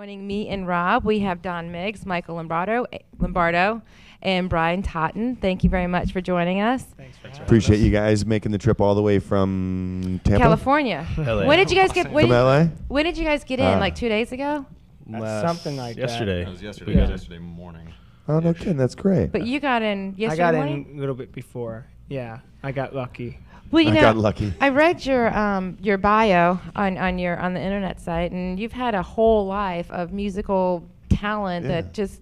joining me and Rob, we have Don Miggs, Michael Lombardo, and Brian Totten. Thank you very much for joining us. Thanks for having us. Appreciate you guys making the trip all the way from Tampa? California. LA. When did you guys get? From LA? When did you guys get in? Like 2 days ago? Something like yesterday. It was yesterday. Yeah. It was yesterday morning. Oh, no kidding. That's great. But you got in yesterday I got morning? in a little bit before. Yeah, I got lucky. Well, you I know, got lucky. I read your bio on the internet site, and you've had a whole life of musical talent that just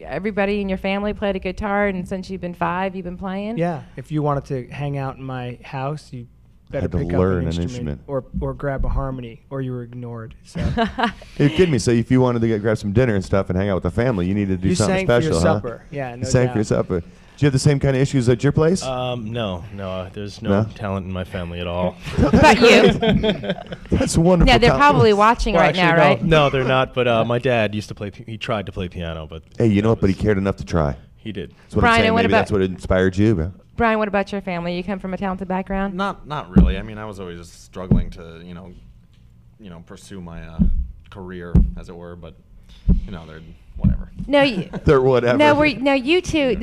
everybody in your family played a guitar, and since you've been 5, you've been playing. Yeah, if you wanted to hang out in my house, you better Had to pick up learn an an instrument, or grab a harmony, or you were ignored. So You're kidding me. So if you wanted to grab some dinner and stuff and hang out with the family, you needed to do you something sang special, for your huh? supper. Yeah, no You sang doubt. for your supper. Do you have the same kind of issues at your place? No, there's No? no talent in my family at all. What about you? That's wonderful. Yeah, they're talent. probably watching Well, right now, actually, right? No, they're not. But my dad used to play. He tried to play piano, but Hey, you know what? But he cared enough to try. he did. That's what Brian, I'm saying. and what Maybe about- that's what inspired you. Bro. Brian, what about your family? You come from a talented background? Not really. I mean, I was always just struggling to, pursue my career, as it were. But, they're whatever. No, They're whatever. no, you two.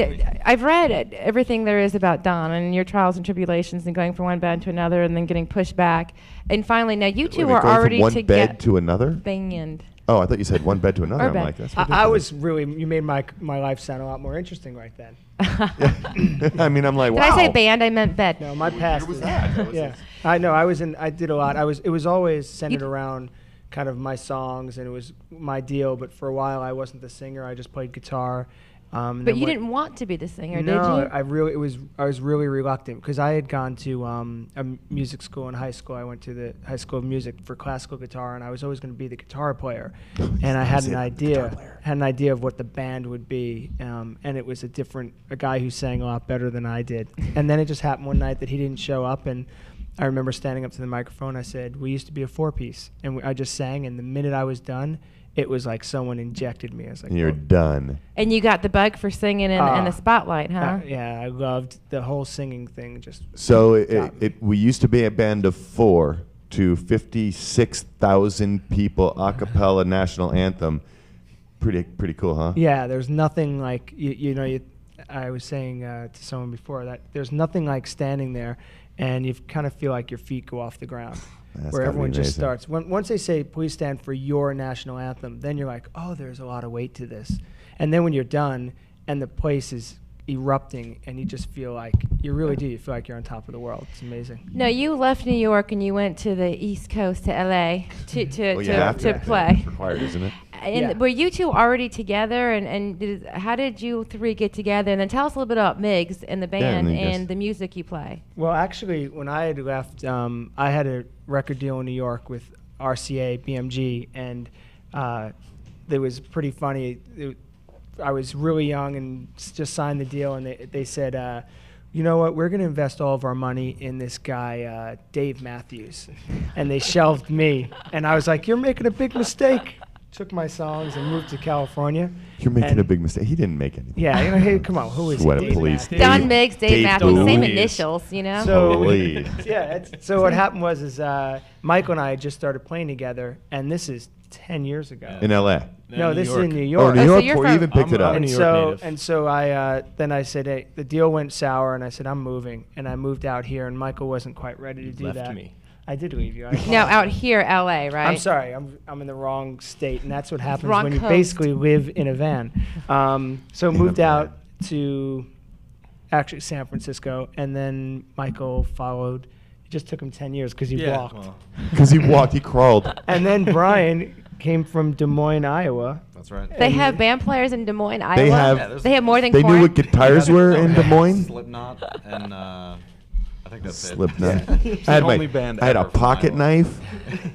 I've read everything there is about Don and your trials and tribulations and going from one band to another and then getting pushed back, and finally, now you two Wait, are going already from one together. bed to another? Band. Oh, I thought you said one bed to another. Or I'm bed. like, that's I ridiculous. was really. You made my life sound a lot more interesting right then. I mean, I'm like, Did wow. I say band? I meant bed. No, my past. was that? That was Yeah, I know. I did a lot. It was always centered around kind of my songs, and it was my deal. But for a while, I wasn't the singer. I just played guitar. But you didn't want to be the singer, No, did you? I was really reluctant because I had gone to a music school in high school. I went to the High School of Music for classical guitar, and I was always going to be the guitar player. And I had an idea of what the band would be, and it was a guy who sang a lot better than I did. And then it just happened one night that he didn't show up, and I remember standing up to the microphone. I said, "We used to be a 4-piece," and I just sang. And the minute I was done, it was like someone injected me. I was like, You're "Whoa." done. And you got the bug for singing in the spotlight, huh? Yeah, I loved the whole singing thing. So we used to be a band of 4 to 56,000 people, a cappella national anthem. Pretty cool, huh? Yeah, there's nothing like I was saying to someone before that there's nothing like standing there, and you kind of feel like your feet go off the ground. That's Where gotta be everyone just amazing. starts. Once they say, "Please stand for your national anthem," then you're like, "Oh, there's a lot of weight to this." And then when you're done, and the place is erupting, and you just feel like you really do. You feel like you're on top of the world. It's amazing. No, you left New York and you went to the East Coast to LA Well, you have to play. It's required, isn't it? And Yeah. were you two already together? And how did you 3 get together? And then tell us a little bit about MiGGS and the band and then and the music you play. Well, actually, when I had left, I had a record deal in New York with RCA, BMG, and it was pretty funny. I was really young and just signed the deal, and they said, "You know what? We're going to invest all of our money in this guy, Dave Matthews," and they shelved me. And I was like, "You're making a big mistake." Took my songs and moved to California. You're making And a big mistake. He didn't make anything. Yeah, hey, come on, who is Sweat it? of Dave police. Matthews. Don Miggs, Dave Matthews, same Louise. initials, you know? So Holy. so what happened was Michael and I had just started playing together, and this is 10 years ago. In L.A. No, this is in New Oh, York. New Oh, so York, you're before you from- even picked it up. I'm and New York so native. and so I said, hey, the deal went sour, and I said I'm moving, and I moved out here, and Michael wasn't quite ready to do Left that. me. I did leave you. No, out here, LA, right? I'm sorry, I'm in the wrong state, and that's what happens Wrong when you coast. basically live in a van. So moved out to actually San Francisco, and then Michael followed. It just took him 10 years because he walked. Well, Because he walked, he crawled. And then Brian came from Des Moines, Iowa. That's right. They have band players in Des Moines, Iowa. They have- Yeah, there's- They have more than They corn. knew what guitars were in Des Moines. Slipknot and I think that's Slipknot. it. I had only band I had a ever from pocket Iowa. knife,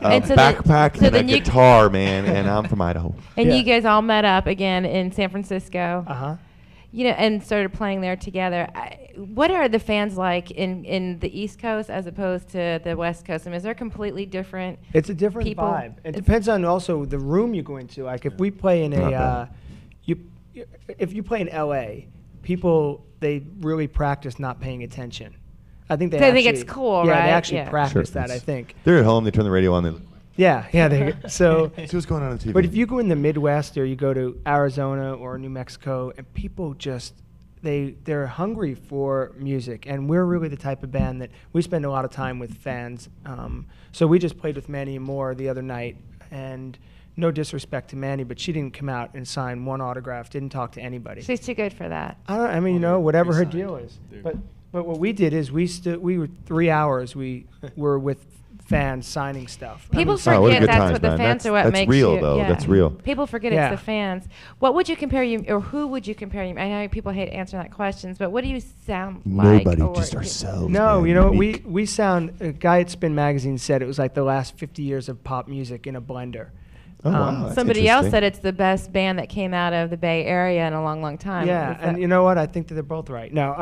a And so backpack, so and a then you- guitar, man. And I'm from Idaho. And Yeah. you guys all met up again in San Francisco. Uh-huh. And started playing there together. What are the fans like in the East Coast as opposed to the West Coast? I mean, is there completely different? It's a different People- vibe. It it's- depends on also the room you go into. Like if we play in Not a, bad. if you play in LA, people they really practice not paying attention. I think they. They actually, think it's cool, yeah, right? they actually Yeah. practice Sure, that. I it's- think. They're at home. They turn the radio on. They look. Yeah, yeah. So, See what's going on TV. but if you go in the Midwest or you go to Arizona or New Mexico, and people just they're hungry for music, and we're really the type of band that we spend a lot of time with fans. So we just played with Manny Moore the other night, and no disrespect to Manny, but she didn't come out and sign one autograph, didn't talk to anybody. She's too good for that. I mean, whatever her deal is. But what we did is we were 3 hours. We were with fans signing stuff. People what a forget good that's times, what the man. fans are what That's makes real, you. though. Yeah. That's real. People forget Yeah. it's the fans. What would you compare you, or who would you compare you? I know people hate answering that questions, but what do you sound like? Nobody, or- just ourselves. No, man, you know, unique. we sound. A guy at Spin Magazine said it was like the last 50 years of pop music in a blender. Oh, wow, that's Somebody else interesting. said it's the best band that came out of the Bay Area in a long, long time. Yeah, Is and that- you know what? I think that they're both right. No,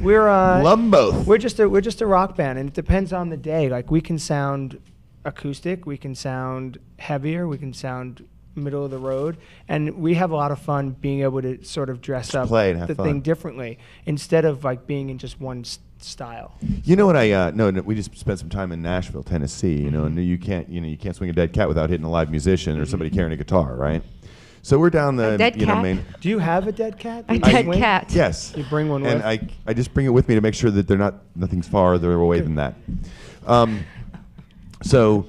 we're Love 'em both. we're just a rock band, and it depends on the day. Like we can sound acoustic, we can sound heavier, we can sound middle of the road, and we have a lot of fun being able to sort of dress up play and have the fun. thing differently instead of like being in just one style. You know what no, we just spent some time in Nashville, Tennessee, you know, and you can't swing a dead cat without hitting a live musician or somebody carrying a guitar, right? So we're down the, A dead cat? main. Do you have a dead cat? A that you dead swing? cat. Yes. You bring one and with? I just bring it with me to make sure that nothing's farther away than that. So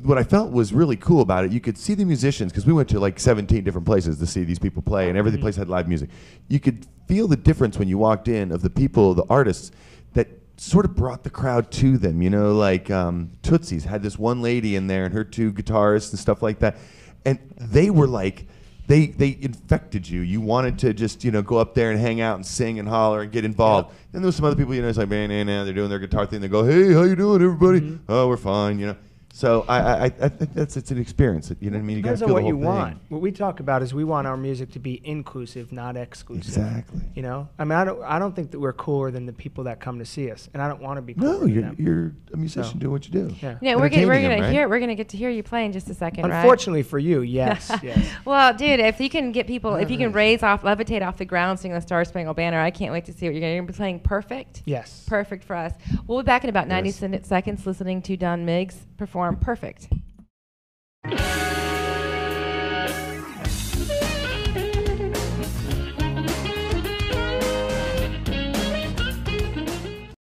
what I felt was really cool about it, you could see the musicians, because we went to like 17 different places to see these people play, and every place had live music. You could feel the difference when you walked in of the people, the artists, that sort of brought the crowd to them, you know, like Tootsie's had this one lady in there and her two guitarists and stuff like that. And they were like, they infected you. You wanted to just, go up there and hang out and sing and holler and get involved. Yep. Then there was some other people, it's like, man, they're doing their guitar thing. They go, hey, how you doing, everybody? Oh, we're fine, So I think it's an experience. You know what I mean? You Depends gotta on feel what the you whole want. thing. What we talk about is we want our music to be inclusive, not exclusive. Exactly. I mean, I don't think that we're cooler than the people that come to see us, and I don't want to be cooler No, than them. you're a musician So. doing what you do. Yeah. Yeah, we're Entertaining them, right? gonna get to hear you play in just a second, right? Unfortunately for you, yes, yes. Well, dude, if you can get people, if you can levitate off the ground, singing the Star Spangled Banner, I can't wait to see what you're gonna be playing. Perfect. Yes. Perfect for us. We'll be back in about 90 Yes. seconds listening to Don Miggs perform Perfect.